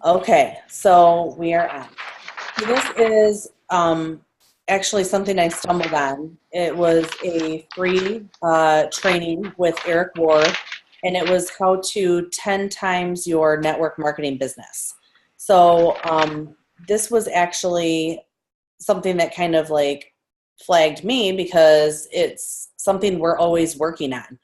Okay, so we are on. So this is actually something I stumbled on. It was a free training with Eric Worre, and it was how to 10 times your network marketing business. So this was actually something that kind of like flagged me because it's something we're always working on.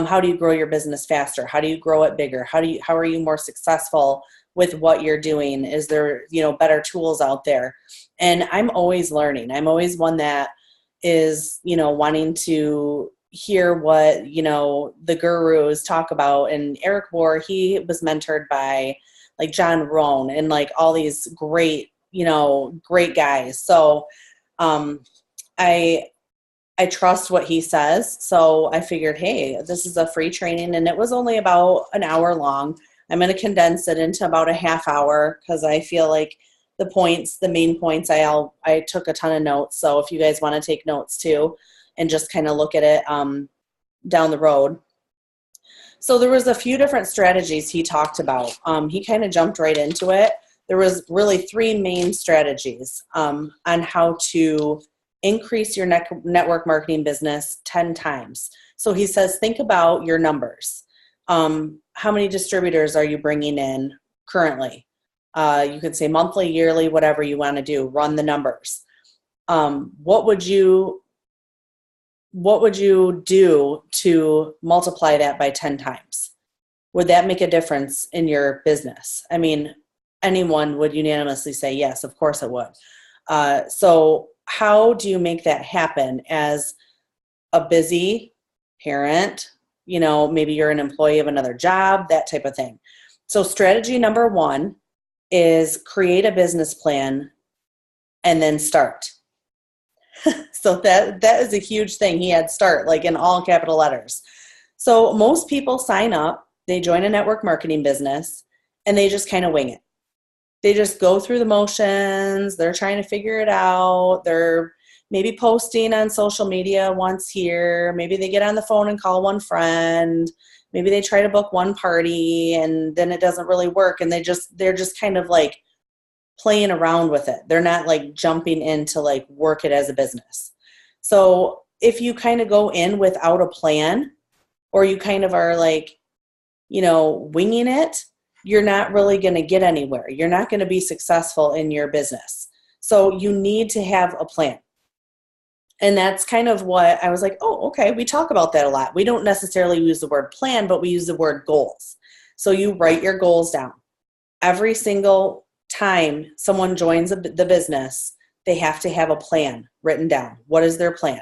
How do you grow your business faster? How do you grow it bigger? How are you more successful with what you're doing? Is there, better tools out there? And I'm always learning. I'm always one that is, wanting to hear what, the gurus talk about. And Eric Worre, he was mentored by like John Rohn and like all these great guys. So um, I I trust what he says. So I figured, hey, this is a free training, and it was only about an hour long. I'm going to condense it into about a half hour because I feel like the main points, I took a ton of notes. So if you guys want to take notes too, and just kind of look at it down the road. So there was a few different strategies he talked about. He kind of jumped right into it. There was really three main strategies on how to increase your network marketing business 10 times. So he says, think about your numbers. How many distributors are you bringing in currently? You could say monthly, yearly, whatever you want to do. Run the numbers. What would you do to multiply that by 10 times? Would that make a difference in your business? I mean, anyone would unanimously say yes, of course it would. So how do you make that happen as a busy parent? Maybe you're an employee of another job, that type of thing. So strategy number one is create a business plan and then start. So that is a huge thing. He had start like in all capital letters. So most people sign up, they join a network marketing business, and they just kind of wing it. They just go through the motions. They're trying to figure it out. They're maybe posting on social media once here. Maybe they get on the phone and call one friend. Maybe they try to book one party and then it doesn't really work. And they're just kind of like playing around with it. They're not like jumping in to like work it as a business. So if you kind of go in without a plan, or you kind of are like, winging it, you're not really going to get anywhere. You're not going to be successful in your business. So you need to have a plan. And that's kind of what I was like, oh, okay, we talk about that a lot. We don't necessarily use the word plan, but we use the word goals. So you write your goals down. Every single time someone joins the business, they have to have a plan written down. What is their plan?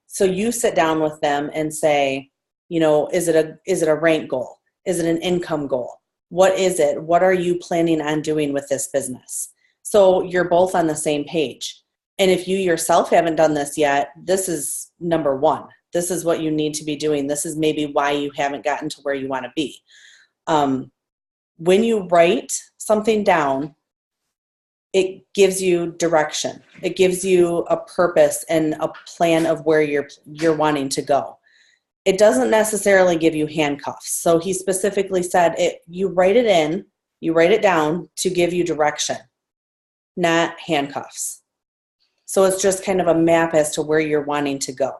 So you sit down with them and say, is it a rank goal? Is it an income goal? What is it? What are you planning on doing with this business? So you're both on the same page. And if you yourself haven't done this yet, this is number one. This is what you need to be doing. This is maybe why you haven't gotten to where you want to be. When you write something down, it gives you direction. It gives you a purpose and a plan of where you're wanting to go. It doesn't necessarily give you handcuffs. So he specifically said you write it down to give you direction, not handcuffs. So it's just kind of a map as to where you're wanting to go.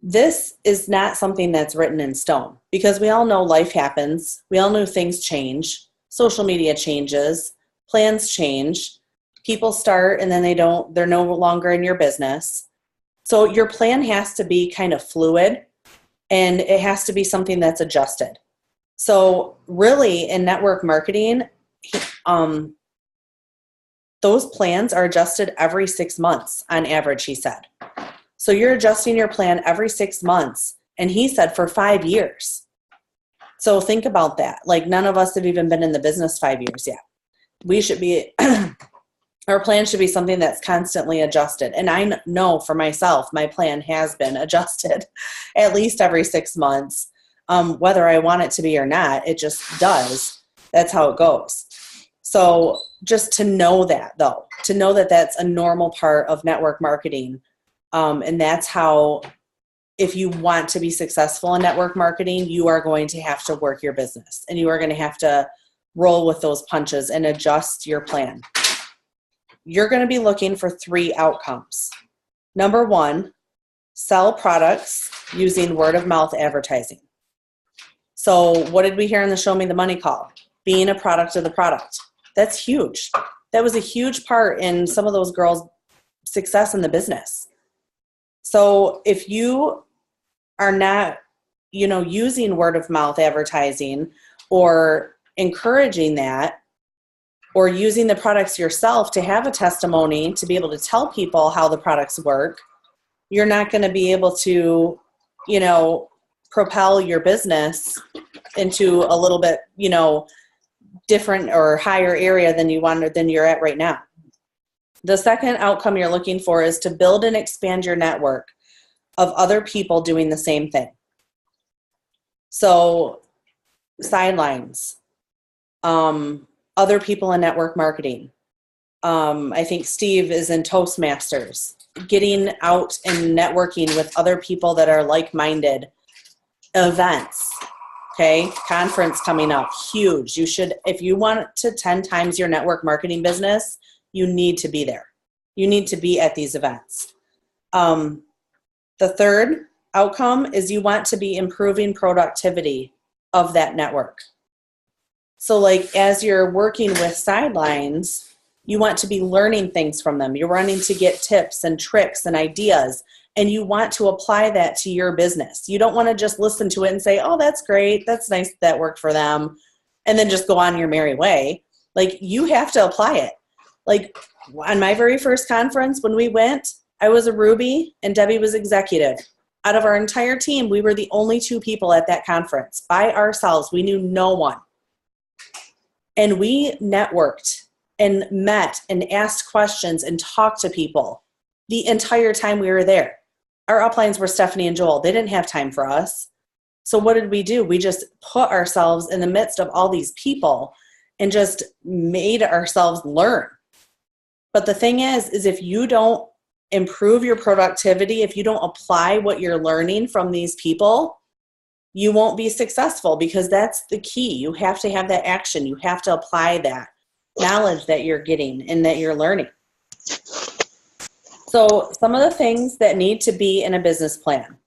This is not something that's written in stone because we all know life happens. We all know things change. Social media changes. Plans change. People start and then they're no longer in your business. So your plan has to be kind of fluid and it has to be something that's adjusted. So really in network marketing, those plans are adjusted every 6 months on average, he said. So you're adjusting your plan every 6 months. And he said for 5 years. So think about that. Like none of us have even been in the business 5 years yet. We should be, our plan should be something that's constantly adjusted. And I know for myself, my plan has been adjusted at least every 6 months. Whether I want it to be or not, it just does. That's how it goes. So just to know that though, to know that that's a normal part of network marketing. And that's how, if you want to be successful in network marketing, you are going to have to work your business and you are going to have to roll with those punches and adjust your plan. You're going to be looking for 3 outcomes. Number 1, sell products using word of mouth advertising. So what did we hear in the Show Me the Money call? Being a product of the product. That's huge. That was a huge part in some of those girls' success in the business. So if you are not, using word of mouth advertising or encouraging that, or using the products yourself to have a testimony to be able to tell people how the products work, you're not going to be able to, propel your business into a little bit, different or higher area than you're at right now. The second outcome you're looking for is to build and expand your network of other people doing the same thing. So sidelines, other people in network marketing. I think Steve is in Toastmasters, getting out and networking with other people that are like-minded. Events, okay? Conference coming up, huge. You should, if you want to 10 times your network marketing business, you need to be there. You need to be at these events. The third outcome is you want to be improving productivity of that network. So like as you're working with sidelines, you want to be learning things from them. You're wanting to get tips and tricks and ideas, and you want to apply that to your business. You don't want to just listen to it and say, oh, that's great. That's nice that worked for them. And then just go on your merry way. Like you have to apply it. Like on my very first conference, when we went, I was a Ruby and Debbie was executive. Out of our entire team, we were the only 2 people at that conference by ourselves. We knew no one. And we networked and met and asked questions and talked to people the entire time we were there. Our uplines were Stephanie and Joel. They didn't have time for us. So what did we do? We just put ourselves in the midst of all these people and just made ourselves learn. But the thing is if you don't improve your productivity, if you don't apply what you're learning from these people, you won't be successful, because that's the key. You have to have that action. You have to apply that knowledge that you're getting and that you're learning. So some of the things that need to be in a business plan.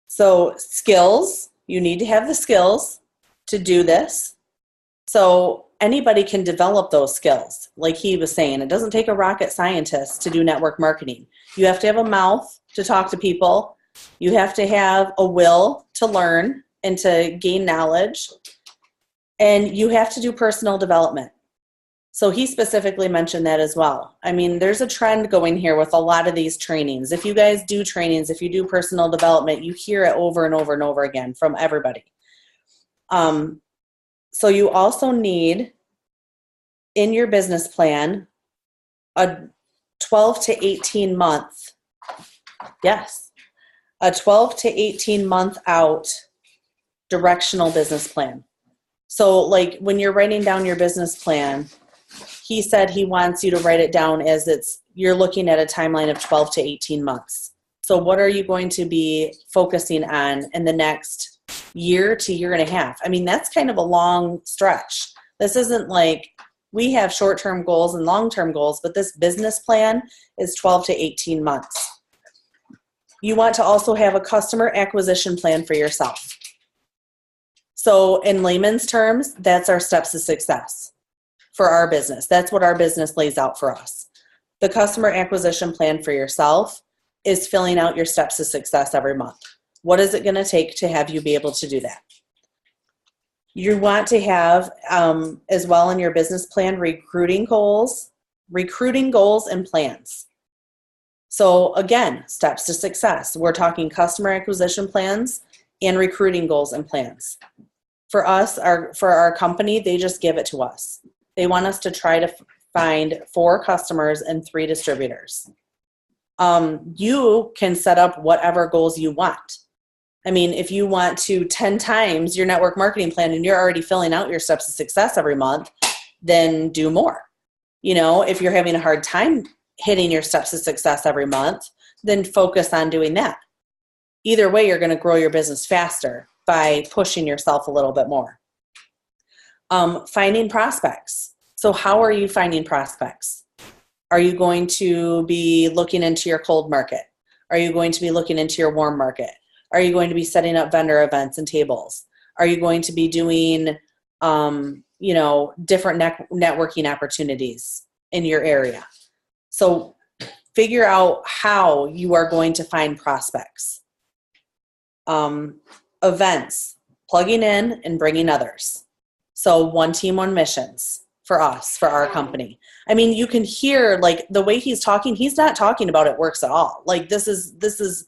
So skills, you need to have the skills to do this. So anybody can develop those skills. Like he was saying, it doesn't take a rocket scientist to do network marketing. You have to have a mouth to talk to people. You have to have a will to learn and to gain knowledge. And you have to do personal development. So he specifically mentioned that as well. I mean, there's a trend going here with a lot of these trainings. If you guys do trainings, if you do personal development, you hear it over and over and over again from everybody. So you also need in your business plan a 12 to 18 month, a 12 to 18 month out directional business plan. So like when you're writing down your business plan, he said he wants you to write it down as you're looking at a timeline of 12 to 18 months. So what are you going to be focusing on in the next year to year and a half? I mean, that's kind of a long stretch. This isn't like we have short-term goals and long-term goals, but this business plan is 12 to 18 months. You want to also have a customer acquisition plan for yourself. So in layman's terms, that's our steps to success for our business. That's what our business lays out for us. The customer acquisition plan for yourself is filling out your steps to success every month. What is it going to take to have you be able to do that? You want to have, as well in your business plan, recruiting goals and plans. So again, steps to success. We're talking customer acquisition plans and recruiting goals and plans. For us, for our company, they just give it to us. They want us to try to find 4 customers and 3 distributors. You can set up whatever goals you want. I mean, if you want to 10 times your network marketing plan and you're already filling out your steps to success every month, then do more. You know, if you're having a hard time hitting your steps to success every month, then focus on doing that. Either way, you're going to grow your business faster by pushing yourself a little bit more. Finding prospects. So how are you finding prospects? Are you going to be looking into your cold market? Are you going to be looking into your warm market? Are you going to be setting up vendor events and tables? Are you going to be doing, different networking opportunities in your area? So figure out how you are going to find prospects. Events, plugging in and bringing others. So one team, one missions for us, for our company. I mean, you can hear like the way he's talking, he's not talking about it works at all. Like this is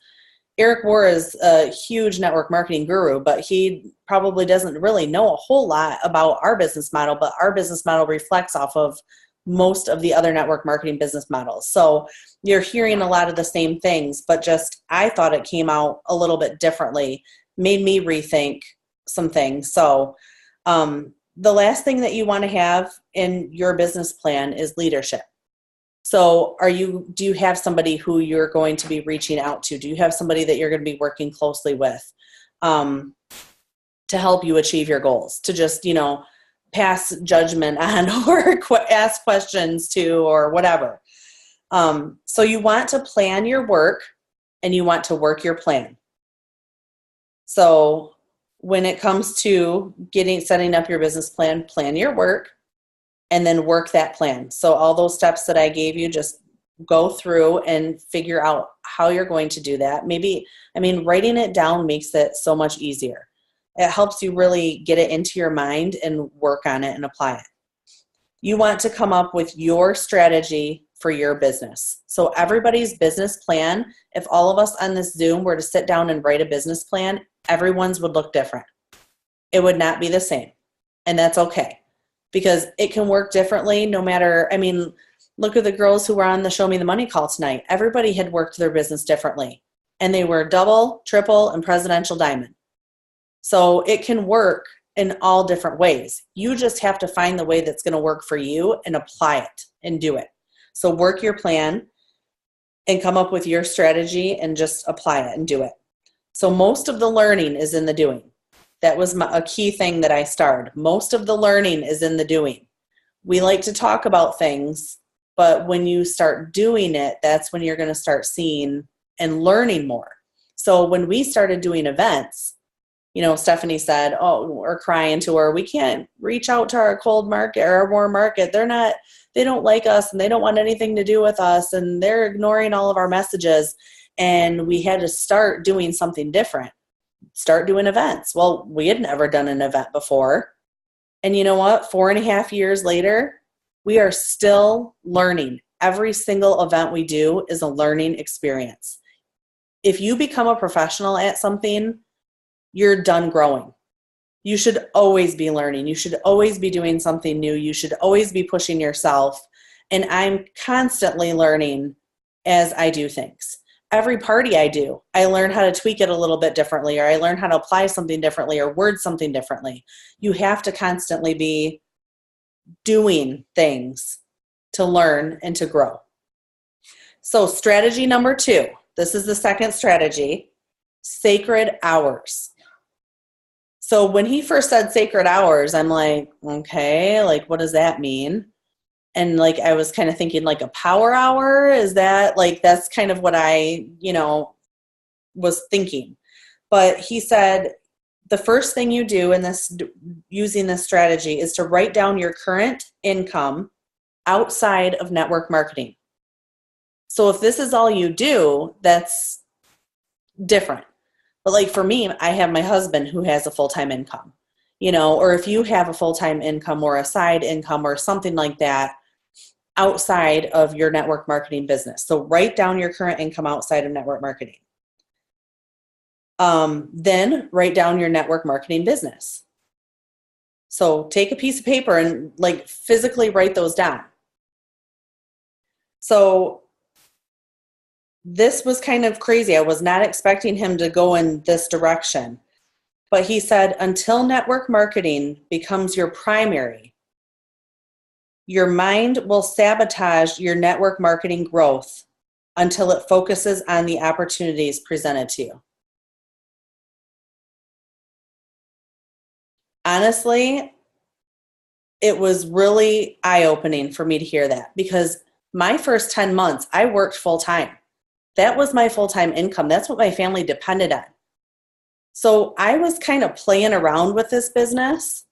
Eric Worre is a huge network marketing guru, but he probably doesn't really know a whole lot about our business model, but our business model reflects off of most of the other network marketing business models. So you're hearing a lot of the same things, but just I thought it came out a little bit differently, made me rethink some things. So the last thing that you want to have in your business plan is leadership. So do you have somebody who you're going to be reaching out to? Do you have somebody that you're going to be working closely with to help you achieve your goals, to just, pass judgment on or ask questions to or whatever? So you want to plan your work and you want to work your plan. So when it comes to setting up your business plan, plan your work and then work that plan. So all those steps that I gave you, just go through and figure out how you're going to do that. Writing it down makes it so much easier. It helps you really get it into your mind and work on it and apply it. You want to come up with your strategy for your business. So everybody's business plan, if all of us on this Zoom were to sit down and write a business plan, everyone's would look different. It would not be the same. And that's okay, because it can work differently no matter, look at the girls who were on the Show Me the Money call tonight. Everybody had worked their business differently, and they were double, triple, and presidential diamond. So it can work in all different ways. You just have to find the way that's going to work for you and apply it and do it. So work your plan and come up with your strategy and just apply it and do it. So most of the learning is in the doing. That was a key thing that I started. Most of the learning is in the doing. We like to talk about things, but when you start doing it, that's when you're going to start seeing and learning more. So when we started doing events, Stephanie said, we're crying to her, we can't reach out to our cold market or our warm market. They don't like us and they don't want anything to do with us and they're ignoring all of our messages. And we had to start doing something different, start doing events. Well, we had never done an event before. And you know what? 4.5 years later, we are still learning. Every single event we do is a learning experience. If you become a professional at something, you're done growing. You should always be learning. You should always be doing something new. You should always be pushing yourself. And I'm constantly learning as I do things. Every party I do, I learn how to tweak it a little bit differently, or I learn how to apply something differently or word something differently. You have to constantly be doing things to learn and to grow. So strategy number 2, this is the second strategy, sacred hours. So when he first said sacred hours, I'm like, okay, like what does that mean? And like I was kind of thinking like a power hour, is that like that's kind of what I, was thinking. But he said the first thing you do in this using this strategy is to write down your current income outside of network marketing. So if this is all you do, that's different. But like for me, I have my husband who has a full-time income, or if you have a full-time income or a side income or something like that outside of your network marketing business. So write down your current income outside of network marketing. Then write down your network marketing business. So take a piece of paper and like physically write those down. So this was kind of crazy. I was not expecting him to go in this direction. But he said, until network marketing becomes your primary, your mind will sabotage your network marketing growth until it focuses on the opportunities presented to you. Honestly, it was really eye-opening for me to hear that, because my first 10 months, I worked full-time. That was my full-time income. That's what my family depended on. So I was kind of playing around with this business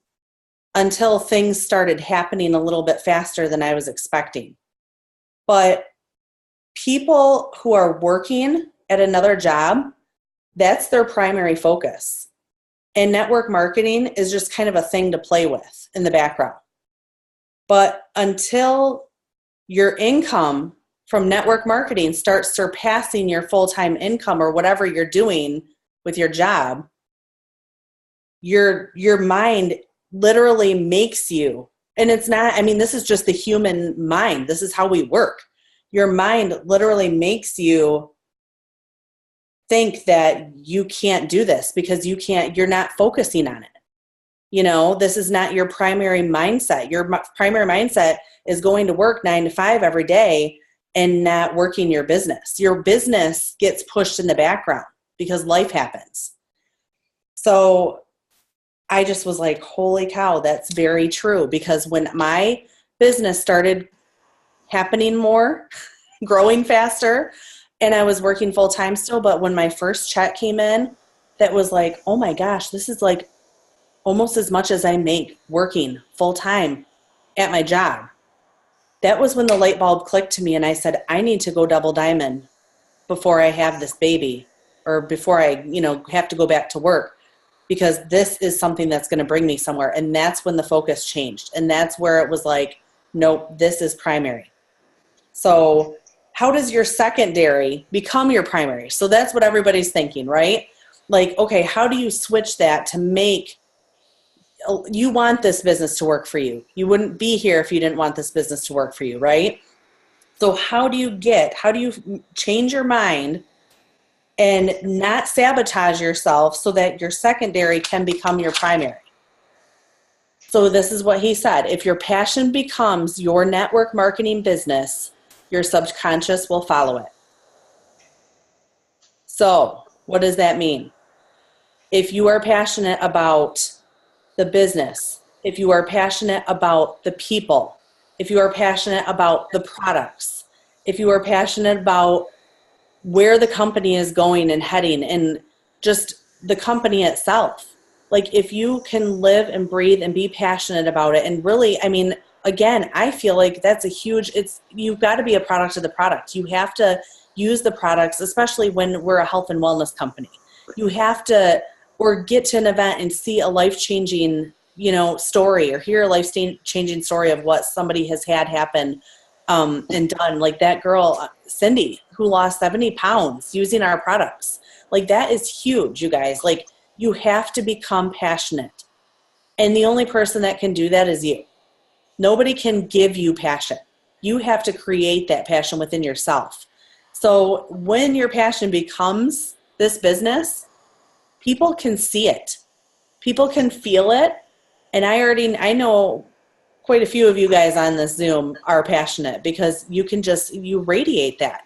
until things started happening a little bit faster than I was expecting. But people who are working at another job, that's their primary focus. And network marketing is just kind of a thing to play with in the background. But until your income from network marketing starts surpassing your full-time income or whatever you're doing with your job, your mind literally makes you, and it's not, I mean, this is just the human mind. This is how we work. Your mind literally makes you think that you can't do this because you're not focusing on it. You know, this is not your primary mindset. Your primary mindset is going to work 9 to 5 every day and not working your business. Your business gets pushed in the background because life happens. So I just was like, holy cow, that's very true. Because when my business started happening more, growing faster, and I was working full time still, but when my first check came in, that was like, oh my gosh, this is like almost as much as I make working full time at my job. That was when the light bulb clicked to me, and I said, I need to go double diamond before I have this baby, or before I, have to go back to work, because this is something that's going to bring me somewhere. And that's when the focus changed. And that's where it was like, nope, this is primary. So how does your secondary become your primary? So that's what everybody's thinking, right? Like, okay, how do you switch that to make, you want this business to work for you. You wouldn't be here if you didn't want this business to work for you, right? So how do you change your mind and not sabotage yourself so that your secondary can become your primary? So this is what he said. If your passion becomes your network marketing business, your subconscious will follow it. So what does that mean? If you are passionate about the business, if you are passionate about the people, if you are passionate about the products, if you are passionate about where the company is going and heading and just the company itself, like if you can live and breathe and be passionate about it, and really, I mean, again, I feel like that's you've got to be a product of the product. You have to use the products, especially when we're a health and wellness company. You have to, or get to an event and see a life-changing, story, or hear a life-changing story of what somebody has had happen and done. Like that girl, Cindy, who lost 70 pounds using our products. Like that is huge, you guys. Like you have to become passionate. And the only person that can do that is you. Nobody can give you passion. You have to create that passion within yourself. So when your passion becomes this business, people can see it. People can feel it. And I know quite a few of you guys on this Zoom are passionate, because you radiate that,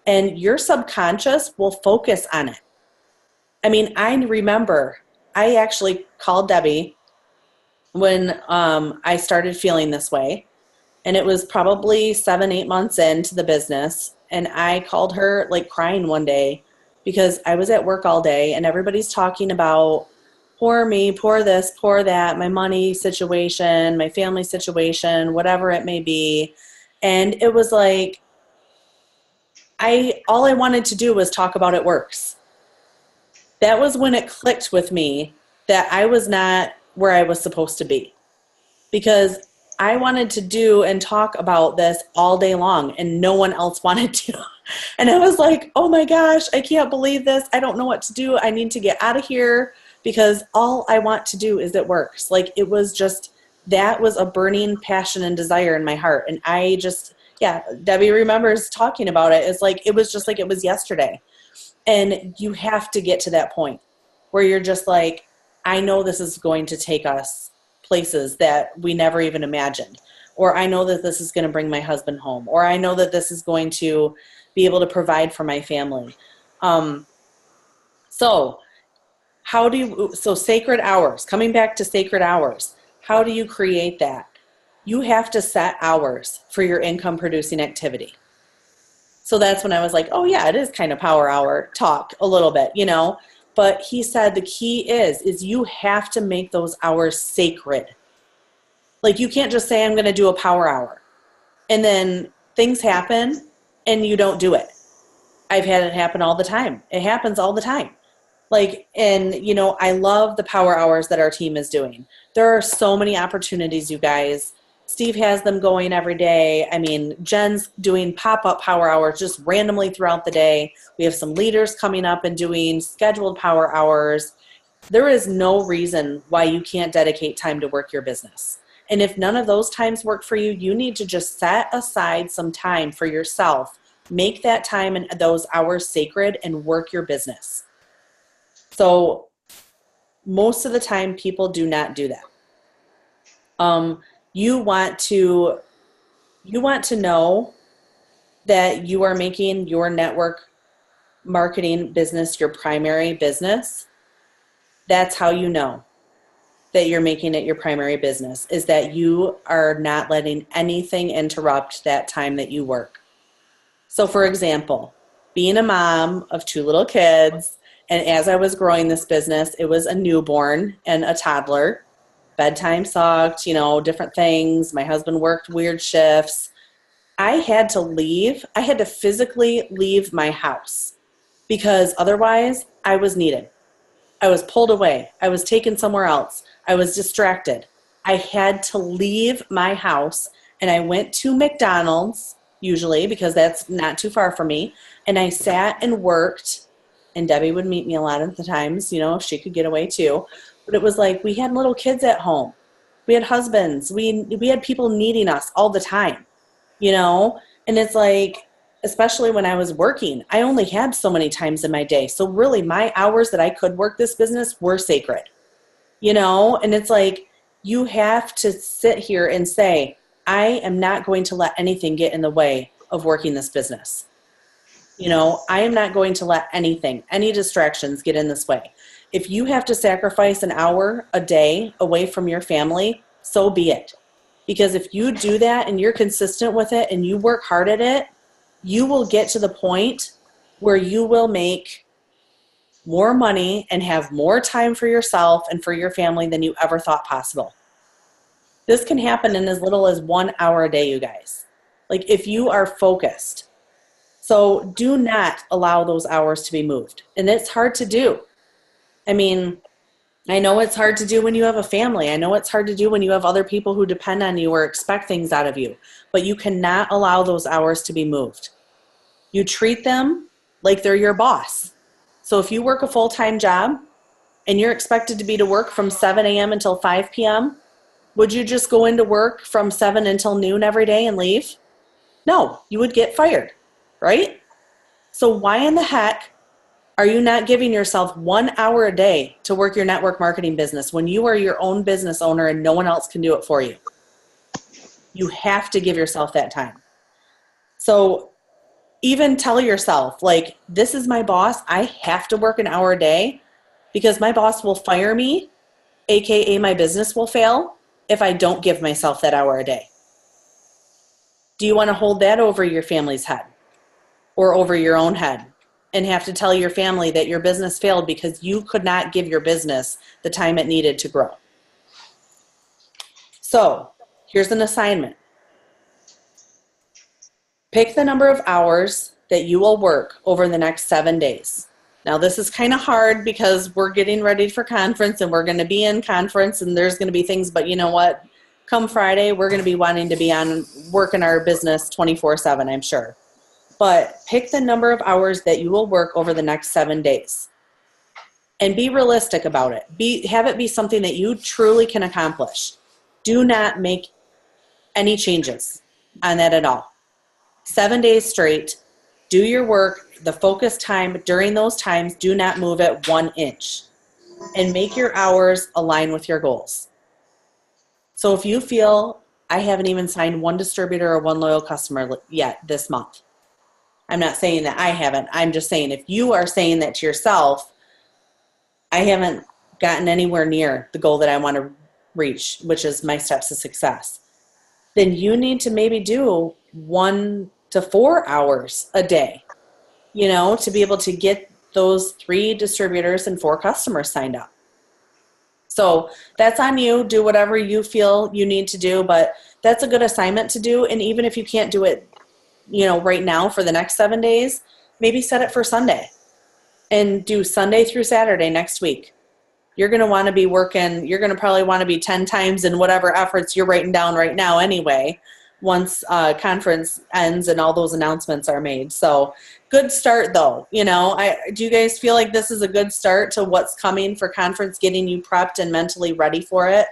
and your subconscious will focus on it. I mean, I remember I actually called Debbie when I started feeling this way, and it was probably 7-8 months into the business. And I called her like crying one day, because I was at work all day and everybody's talking about poor me, poor this, poor that, my money situation, my family situation, whatever it may be. And it was like, all I wanted to do was talk about it works. That was when it clicked with me that I was not where I was supposed to be, because I wanted to do and talk about this all day long and no one else wanted to. And I was like, oh my gosh, I can't believe this. I don't know what to do. I need to get out of here, because all I want to do is it works. Like it was just, that was a burning passion and desire in my heart. And Debbie remembers talking about it. It's like, it was just like it was yesterday. And you have to get to that point where you're just like, I know this is going to take us places that we never even imagined. Or I know that this is going to bring my husband home. Or I know that this is going to be able to provide for my family. So sacred hours, coming back to sacred hours. How do you create that? You have to set hours for your income producing activity. So that's when I was like, oh yeah, it is kind of power hour talk a little bit, you know. But he said the key is you have to make those hours sacred. Like you can't just say I'm going to do a power hour and then things happen and you don't do it. I've had it happen all the time. It happens all the time. Like, and you know, I love the power hours that our team is doing. There are so many opportunities, you guys. Steve has them going every day. I mean, Jen's doing pop-up power hours just randomly throughout the day. We have some leaders coming up and doing scheduled power hours. There is no reason why you can't dedicate time to work your business. And if none of those times work for you, you need to just set aside some time for yourself. Make that time and those hours sacred and work your business. So most of the time people do not do that. You want to know that you are making your network marketing business your primary business. That's how you know that you're making it your primary business, is that you are not letting anything interrupt that time that you work. So for example, being a mom of 2 little kids, and as I was growing this business, it was a newborn and a toddler. Bedtime sucked, you know, different things. My husband worked weird shifts. I had to leave. I had to physically leave my house because otherwise I was needed. I was pulled away. I was taken somewhere else. I was distracted. I had to leave my house and I went to McDonald's, usually because that's not too far from me, and I sat and worked. And Debbie would meet me a lot of the times, you know, she could get away too. But it was like we had little kids at home. We had husbands. We had people needing us all the time, you know. And it's like, especially when I was working, I only had so many times in my day. So really my hours that I could work this business were sacred, you know. And it's like you have to sit here and say, I am not going to let anything get in the way of working this business. You know, I am not going to let anything, any distractions get in this way. If you have to sacrifice an hour a day away from your family, so be it. Because if you do that and you're consistent with it and you work hard at it, you will get to the point where you will make more money and have more time for yourself and for your family than you ever thought possible. This can happen in as little as 1 hour a day, you guys. Like if you are focused. So do not allow those hours to be moved. And it's hard to do. I mean, I know it's hard to do when you have a family. I know it's hard to do when you have other people who depend on you or expect things out of you. But you cannot allow those hours to be moved. You treat them like they're your boss. So if you work a full-time job and you're expected to be to work from 7 a.m. until 5 p.m., would you just go into work from 7 until noon every day and leave? No, you would get fired. Right? So why in the heck are you not giving yourself 1 hour a day to work your network marketing business when you are your own business owner and no one else can do it for you? You have to give yourself that time. So even tell yourself, like, this is my boss. I have to work an hour a day because my boss will fire me, aka my business will fail, if I don't give myself that hour a day. Do you want to hold that over your family's head? Or over your own head and have to tell your family that your business failed because you could not give your business the time it needed to grow? So here's an assignment. Pick the number of hours that you will work over the next 7 days. Now this is kind of hard because we're getting ready for conference and we're going to be in conference and there's going to be things, but you know what? Come Friday, we're going to be wanting to be on working our business 24/7, I'm sure. But pick the number of hours that you will work over the next 7 days. And be realistic about it. Have it be something that you truly can accomplish. Do not make any changes on that at all. 7 days straight. Do your work, the focus time during those times. Do not move it 1 inch. And make your hours align with your goals. So if you feel, I haven't even signed 1 distributor or 1 loyal customer yet this month. I'm not saying that I haven't. I'm just saying if you are saying that to yourself, I haven't gotten anywhere near the goal that I want to reach, which is my steps to success, then you need to maybe do 1 to 4 hours a day, to be able to get those 3 distributors and 4 customers signed up. So that's on you. Do whatever you feel you need to do, but that's a good assignment to do. And even if you can't do it, right now for the next 7 days, maybe set it for Sunday and do Sunday through Saturday next week. You're going to want to be working, you're going to probably want to be 10 times in whatever efforts you're writing down right now anyway, once conference ends and all those announcements are made. So good start though. Do you guys feel like this is a good start to what's coming for conference, getting you prepped and mentally ready for it?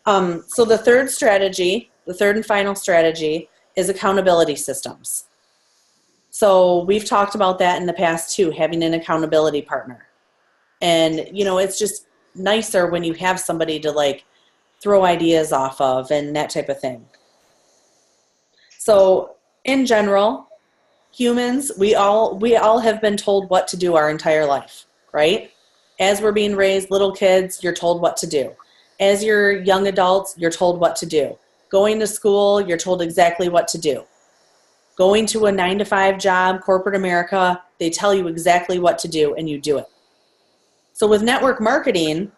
So the third and final strategy is accountability systems. So we've talked about that in the past too, having an accountability partner. And, it's just nicer when you have somebody to throw ideas off of and that type of thing. So in general, humans, we all have been told what to do our entire life, right? As we're being raised, little kids, you're told what to do. As you're young adults, you're told what to do. Going to school, you're told exactly what to do. Going to a 9-to-5 job, corporate America, they tell you exactly what to do and you do it. So with network marketing,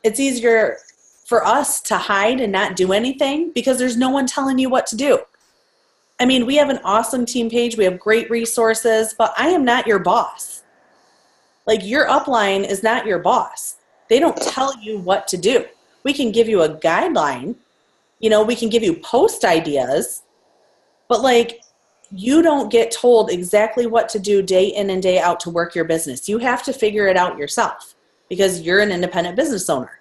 it's easier for us to hide and not do anything because there's no one telling you what to do. I mean, we have an awesome team page. We have great resources, but I am not your boss. Your upline is not your boss. They don't tell you what to do. We can give you a guideline. We can give you post ideas, but you don't get told exactly what to do day in and day out to work your business. You have to figure it out yourself because you're an independent business owner.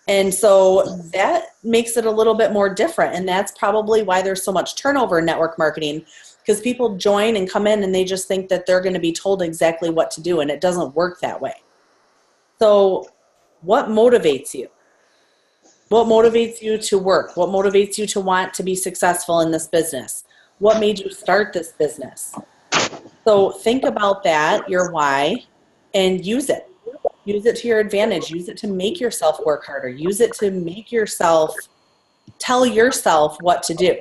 And so that makes it a little bit more different. And that's probably why there's so much turnover in network marketing, because people join and come in and they just think that they're going to be told exactly what to do. And it doesn't work that way. So what motivates you? What motivates you to work? What motivates you to want to be successful in this business? What made you start this business? So think about that, your why, and use it. Use it to your advantage. Use it to make yourself work harder. Use it to make yourself tell yourself what to do.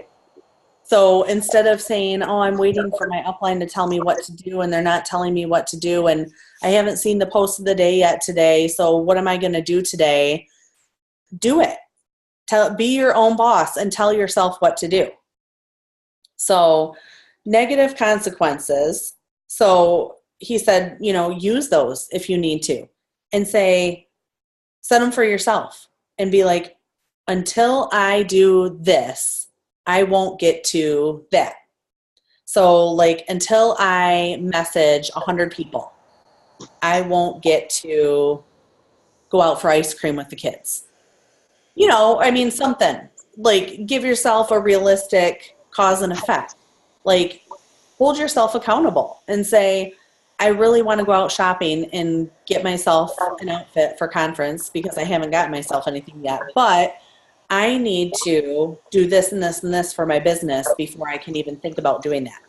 So instead of saying, oh, I'm waiting for my upline to tell me what to do and they're not telling me what to do and I haven't seen the post of the day yet today, so what am I going to do today? Do it. Be your own boss and tell yourself what to do. So negative consequences. So he said, use those if you need to. And set them for yourself and be like, until I do this, I won't get to that. So until I message 100 people, I won't get to go out for ice cream with the kids. Something give yourself a realistic cause and effect. Hold yourself accountable and say, I really want to go out shopping and get myself an outfit for conference because I haven't gotten myself anything yet. But I need to do this and this and this for my business before I can even think about doing that.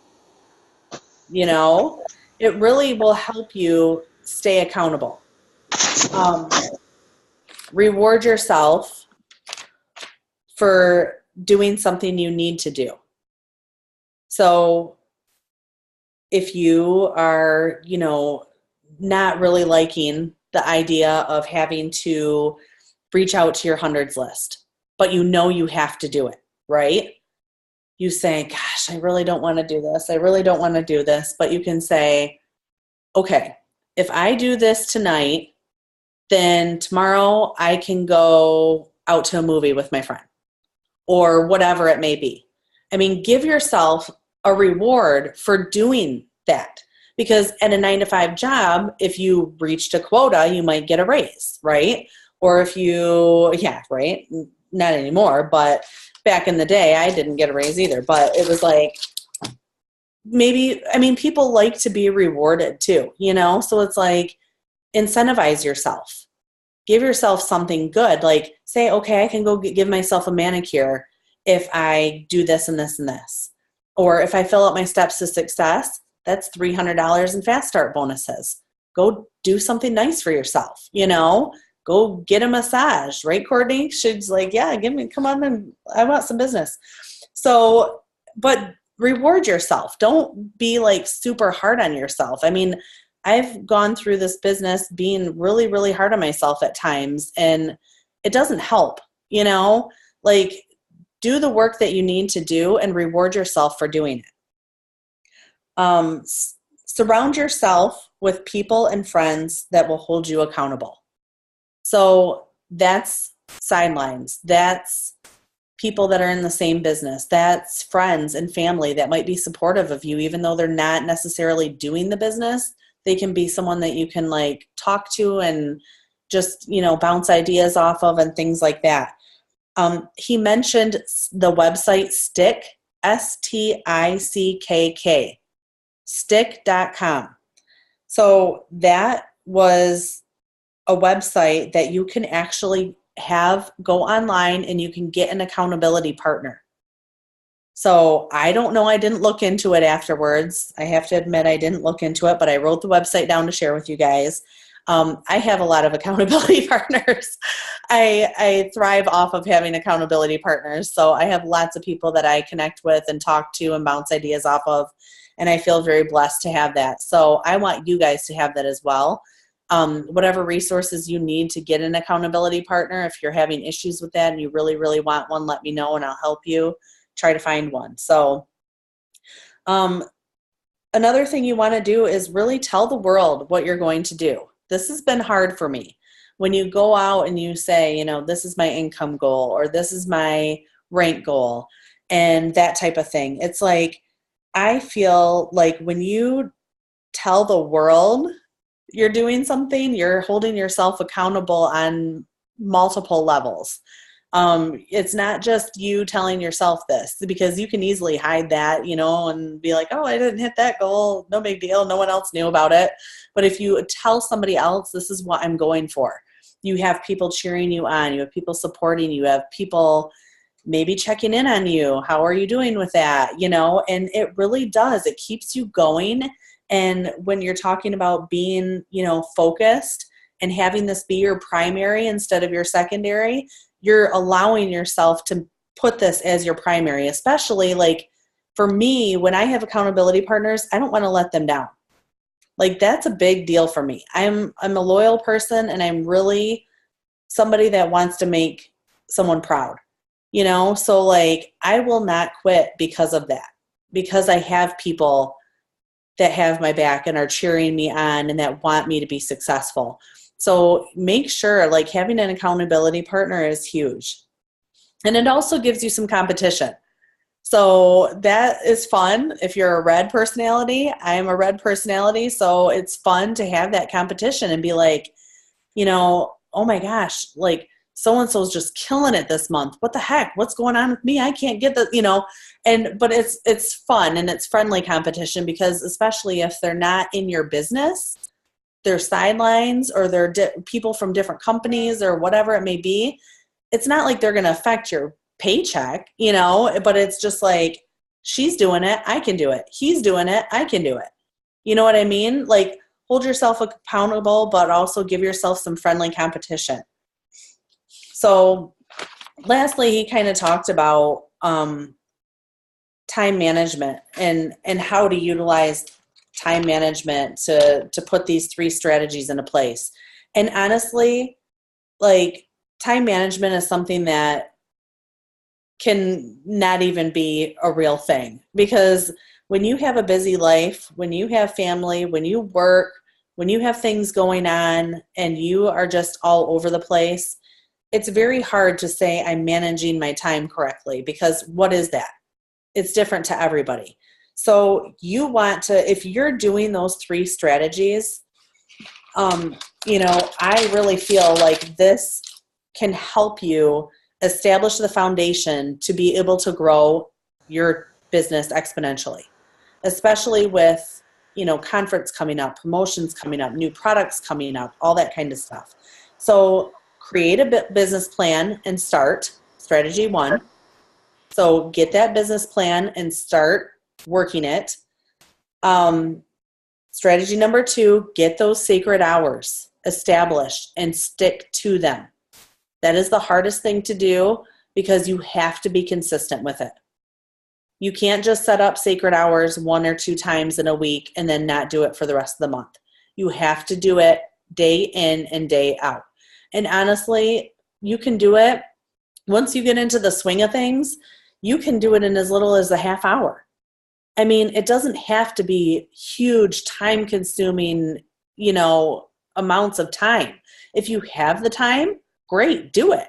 It really will help you stay accountable. Reward yourself for doing something you need to do. So if you are, not really liking the idea of having to reach out to your hundreds list, but you have to do it, right? You say, gosh, I really don't want to do this. I really don't want to do this. But you can say, okay, if I do this tonight, then tomorrow I can go out to a movie with my friend or whatever it may be. Give yourself a reward for doing that. Because at a 9-to-5 job, if you reached a quota, you might get a raise, right? Or if right? Not anymore, but back in the day, I didn't get a raise either. But it was people like to be rewarded too, So it's incentivize yourself. Give yourself something good. Say, okay, I can go give myself a manicure if I do this and this and this. Or if I fill out my steps to success, that's $300 in fast start bonuses. Go do something nice for yourself, Go get a massage, right, Courtney? She's like, yeah, come on in. I want some business. So, but reward yourself. Don't be like super hard on yourself. I mean, I've gone through this business being really, really hard on myself at times, and it doesn't help, like do the work that you need to do and reward yourself for doing it. Surround yourself with people and friends that will hold you accountable. So that's sidelines. That's people that are in the same business. That's friends and family that might be supportive of you, even though they're not necessarily doing the business. They can be someone that you can like talk to and just, bounce ideas off of and things like that. He mentioned the website Stick, Stickk, stick.com. So that was a website that you can actually go online and you can get an accountability partner. So I don't know, I didn't look into it afterwards. I have to admit I didn't look into it, but I wrote the website down to share with you guys. I have a lot of accountability partners. I thrive off of having accountability partners. So I have lots of people that I connect with and talk to and bounce ideas off of. And I feel very blessed to have that. So I want you guys to have that as well. Whatever resources you need to get an accountability partner, if you're having issues with that and you really, really want one, let me know and I'll help you try to find one. So another thing you want to do is really tell the world what you're going to do. This has been hard for me. When you go out and you say, this is my income goal or this is my rank goal and that type of thing. It's like, I feel like when you tell the world you're doing something, you're holding yourself accountable on multiple levels. It's not just you telling yourself this, because you can easily hide that, and be like, oh, I didn't hit that goal. No big deal. No one else knew about it. But if you tell somebody else, this is what I'm going for, you have people cheering you on, you have people supporting you, have people maybe checking in on you. How are you doing with that? And it really does. It keeps you going. And when you're talking about being, focused and having this be your primary instead of your secondary, you're allowing yourself to put this as your primary, especially like for me, when I have accountability partners, I don't want to let them down. Like that's a big deal for me. I'm a loyal person and I'm really somebody that wants to make someone proud, so like I will not quit because of that, because I have people that have my back and are cheering me on and that want me to be successful. So make sure like having an accountability partner is huge. And it also gives you some competition. So that is fun. If you're a red personality, I am a red personality. So it's fun to have that competition and be like, oh my gosh, like so-and-so's just killing it this month. What the heck? What's going on with me? I can't get the, but it's fun and it's friendly competition, because especially if they're not in your business, they're sidelines or they're people from different companies or whatever it may be. It's not like they're going to affect your paycheck, but it's just like, she's doing it, I can do it. He's doing it, I can do it. You know what I mean? Like hold yourself accountable, but also give yourself some friendly competition. So lastly, he kind of talked about time management and how to utilize time management to put these 3 strategies into place. And honestly, like time management is something that can not even be a real thing, because when you have a busy life, when you have family, when you work, when you have things going on and you are just all over the place, it's very hard to say I'm managing my time correctly, because what is that? It's different to everybody. So you want to, if you're doing those 3 strategies, I really feel like this can help you establish the foundation to be able to grow your business exponentially, especially with, conference coming up, promotions coming up, new products coming up, all that kind of stuff. So create a business plan and start. Strategy 1. So get that business plan and start working it. Strategy number 2, get those sacred hours. established and stick to them. That is the hardest thing to do because you have to be consistent with it. You can't just set up sacred hours 1 or 2 times in a week and then not do it for the rest of the month. You have to do it day in and day out. And honestly, you can do it once you get into the swing of things. You can do it in as little as a half hour. I mean, it doesn't have to be huge, time-consuming, amounts of time. If you have the time, great, do it.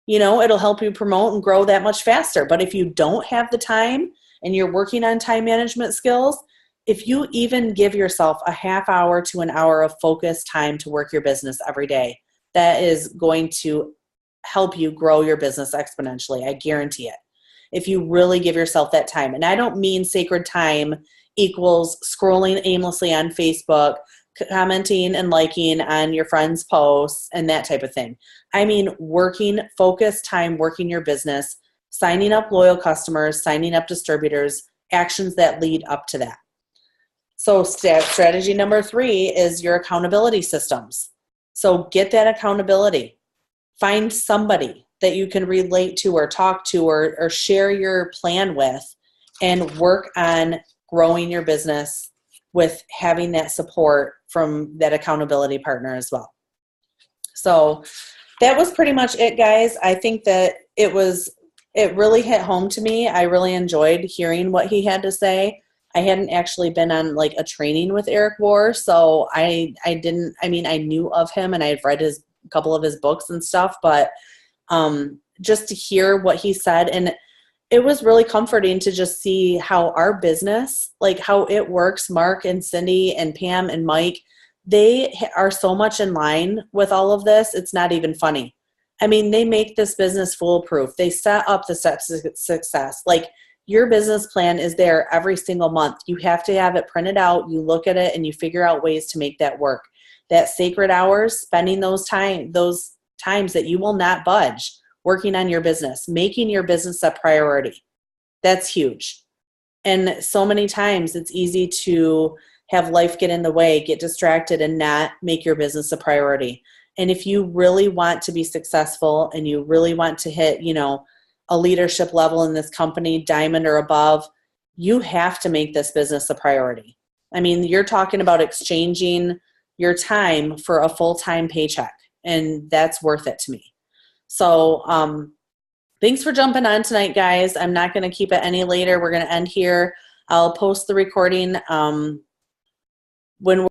It'll help you promote and grow that much faster. But if you don't have the time and you're working on time management skills, if you even give yourself a half hour to an hour of focused time to work your business every day, that is going to help you grow your business exponentially. I guarantee it. If you really give yourself that time. And I don't mean sacred time equals scrolling aimlessly on Facebook, commenting and liking on your friends' posts and that type of thing. I mean working, focused time, working your business, signing up loyal customers, signing up distributors, actions that lead up to that. So strategy number 3 is your accountability systems. So get that accountability. Find somebody that you can relate to or talk to or share your plan with, and work on growing your business with having that support from that accountability partner as well. So that was pretty much it, guys. I think that it really hit home to me. I really enjoyed hearing what he had to say. I hadn't actually been on like a training with Eric Worre, so I knew of him and I've read a couple of his books and stuff, but just to hear what he said, and it was really comforting to just see how our business, like how it works. Mark and Cindy and Pam and Mike, they are so much in line with all of this. It's not even funny. I mean, they make this business foolproof. They set up the steps to success. Like, your business plan is there every single month. You have to have it printed out. You look at it and you figure out ways to make that work. That sacred hours, spending those times that you will not budge, working on your business, making your business a priority. That's huge. And so many times it's easy to have life get in the way, get distracted, and not make your business a priority. And if you really want to be successful and you really want to hit, a leadership level in this company, diamond or above, you have to make this business a priority. I mean, you're talking about exchanging your time for a full-time paycheck, and that's worth it to me. So thanks for jumping on tonight, guys. I'm not going to keep it any later. We're going to end here. I'll post the recording when